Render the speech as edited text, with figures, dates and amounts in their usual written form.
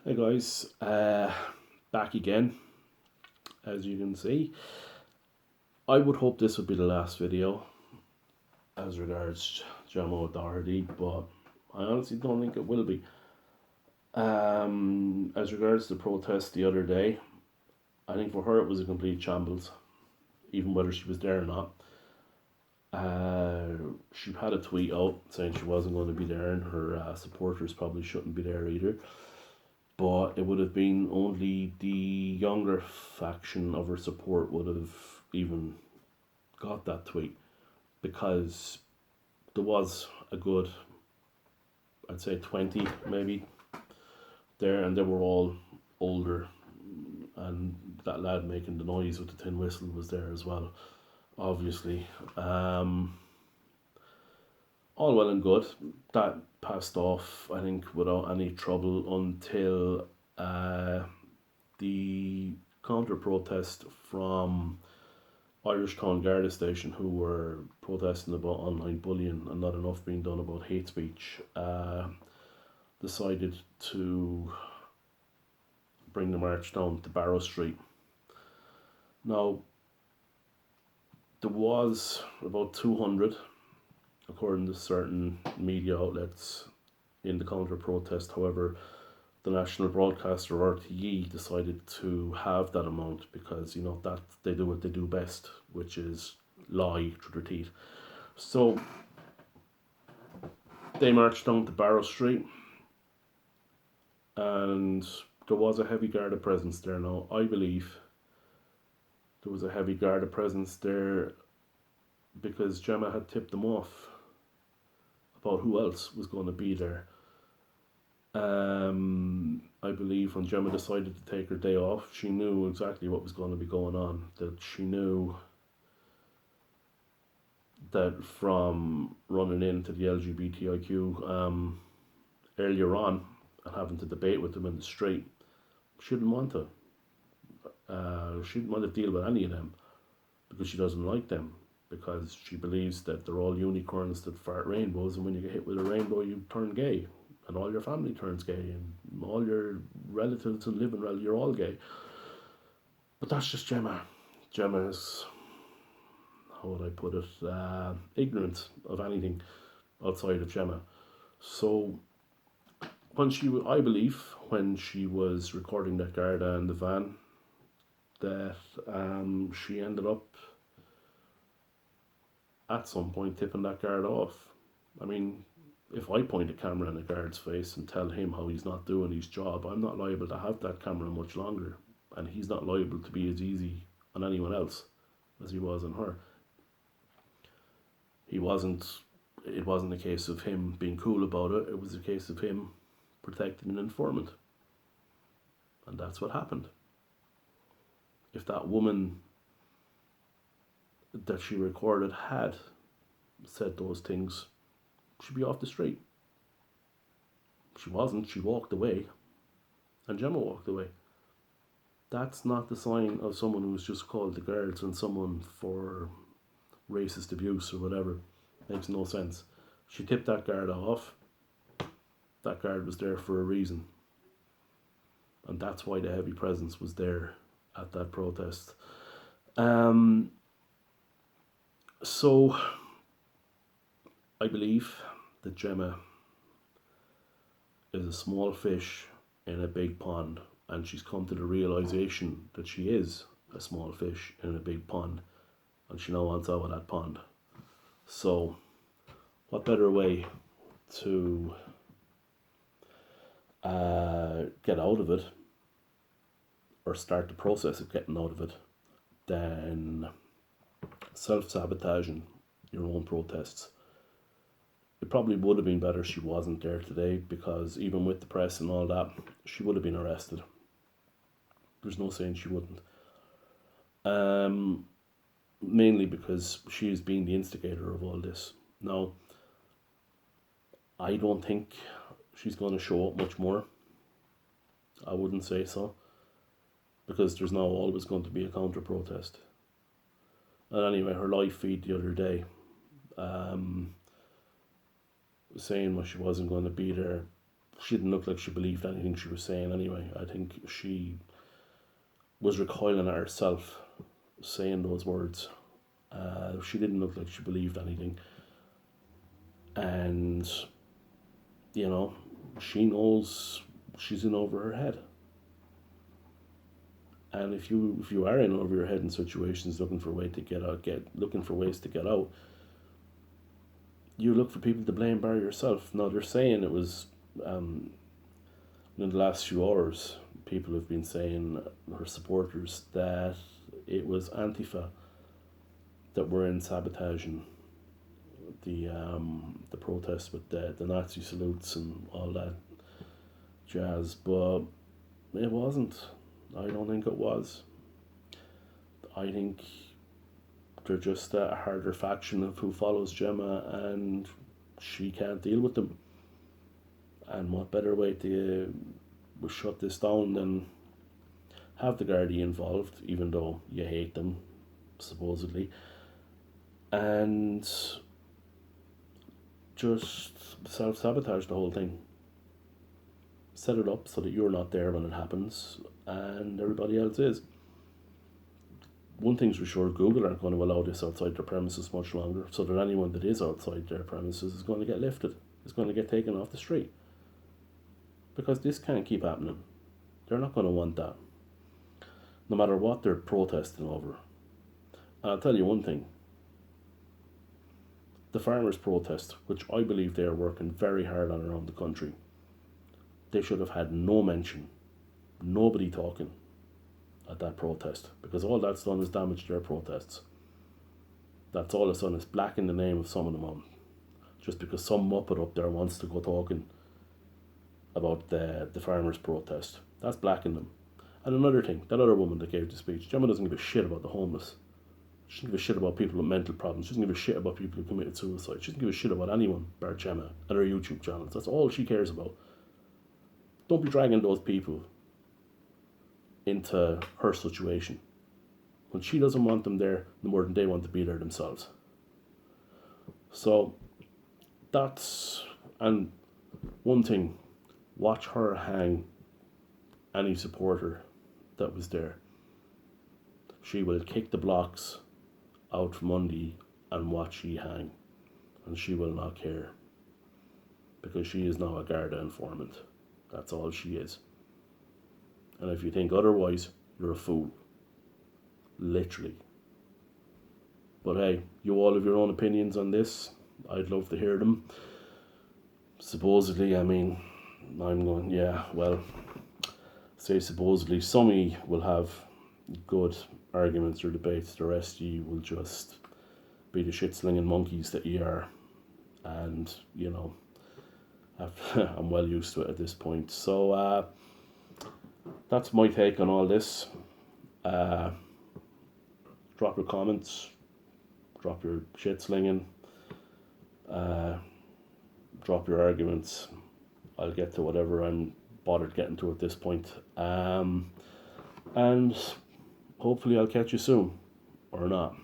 Hey guys, back again. As you can see, I would hope this would be the last video as regards Gemma O'Doherty, but I honestly don't think it will be. As regards the protest the other day, I think for her it was a complete shambles, even whether she was there or not. She had a tweet out saying she wasn't going to be there, and her supporters probably shouldn't be there either. But it would have been only the younger faction of her support would have even got that tweet, because there was a good, I'd say 20 maybe there, and they were all older, and that lad making the noise with the tin whistle was there as well, obviously. All well and good. That passed off, I think, without any trouble until the counter protest from Irish Town Garda station, who were protesting about online bullying and not enough being done about hate speech, decided to bring the march down to Barrow Street. Now, there was about 200, according to certain media outlets, in the counter protest. However, the national broadcaster RTE decided to have that amount because that they do what they do best, which is lie through their teeth. So they marched down to Barrow Street, and there was a heavy Garda presence there. Now, I believe there was a heavy Garda presence there because Gemma had tipped them off about who else was going to be there. I believe when Gemma decided to take her day off, she knew exactly what was going to be going on. That she knew that from running into the LGBTIQ earlier on and having to debate with them in the street, she didn't want to. She didn't want to deal with any of them because she doesn't like them, because she believes that they're all unicorns that fart rainbows, and when you get hit with a rainbow you turn gay, and all your family turns gay, and all your relatives and living relatives, you're all gay. But that's just Gemma. Gemma is, how would I put it, ignorant of anything outside of Gemma. So I believe when she was recording that Garda in the van, that she ended up at some point tipping that guard off. I mean, if I point a camera in a guard's face and tell him how he's not doing his job, I'm not liable to have that camera much longer, and he's not liable to be as easy on anyone else as he was on her. It wasn't a case of him being cool about it, it was a case of him protecting an informant. And that's what happened. If that woman that she recorded had said those things, she'd be off the street. She wasn't, she walked away, and Gemma walked away. That's not the sign of someone who's just called the guards and someone for racist abuse or whatever. Makes no sense. She tipped that guard off. That guard was there for a reason, and that's why the heavy presence was there at that protest. So I believe that Gemma is a small fish in a big pond, and she's come to the realization that she is a small fish in a big pond, and she now wants out of that pond. So what better way to get out of it, or start the process of getting out of it, than self-sabotaging your own protests. It probably would have been better she wasn't there today, because even with the press and all that, she would have been arrested. There's no saying she wouldn't. Mainly because she is being the instigator of all this. Now, I don't think she's going to show up much more. I wouldn't say so, because there's now always going to be a counter protest. And anyway, her live feed the other day, saying she wasn't going to be there, She didn't look like she believed anything she was saying anyway. I think she was recoiling at herself saying those words. She didn't look like she believed anything. And, you know, she knows she's in over her head. And if you are in over your head in situations looking for ways to get out, you look for people to blame bar yourself. Now they're saying it was in the last few hours, people have been saying, her supporters, that it was Antifa that were in sabotaging the protest with the Nazi salutes and all that jazz, but it wasn't. I don't think it was. I think they're just a harder faction of who follows Gemma, and she can't deal with them. And what better way to shut this down than have the Garda involved, even though you hate them, supposedly, and just self-sabotage the whole thing. Set it up so that you're not there when it happens and everybody else is. One thing's for sure, Google aren't going to allow this outside their premises much longer, so that anyone that is outside their premises is going to get lifted. It's going to get taken off the street. Because this can't keep happening. They're not going to want that. No matter what they're protesting over. And I'll tell you one thing. The farmers' protest, which I believe they are working very hard on around the country, they should have had no mention, nobody talking at that protest, because all that's done is damage their protests. That's all it's done, is blacken the name of some of them on, just because some muppet up there wants to go talking about the farmers' protest. That's blacking them. And another thing, that other woman that gave the speech, Gemma doesn't give a shit about the homeless. She doesn't give a shit about people with mental problems. She doesn't give a shit about people who committed suicide. She doesn't give a shit about anyone bar Gemma and her YouTube channels. That's all she cares about. Don't be dragging those people into her situation when she doesn't want them there no more than they want to be there themselves. So that's, and one thing, watch her hang any supporter that was there. She will kick the blocks out from Monday and watch she hang, and she will not care, because she is now a Garda informant. That's all she is. And if you think otherwise, you're a fool. Literally. But hey, you all have your own opinions on this. I'd love to hear them. Supposedly, I mean, I'm going, yeah, well, say supposedly, some of you will have good arguments or debates, the rest of you will just be the shit-slinging monkeys that you are. And, you know, I'm well used to it at this point. So, that's my take on all this. Drop your comments, drop your shit-slinging, drop your arguments. I'll get to whatever I'm bothered getting to at this point. And hopefully I'll catch you soon, or not.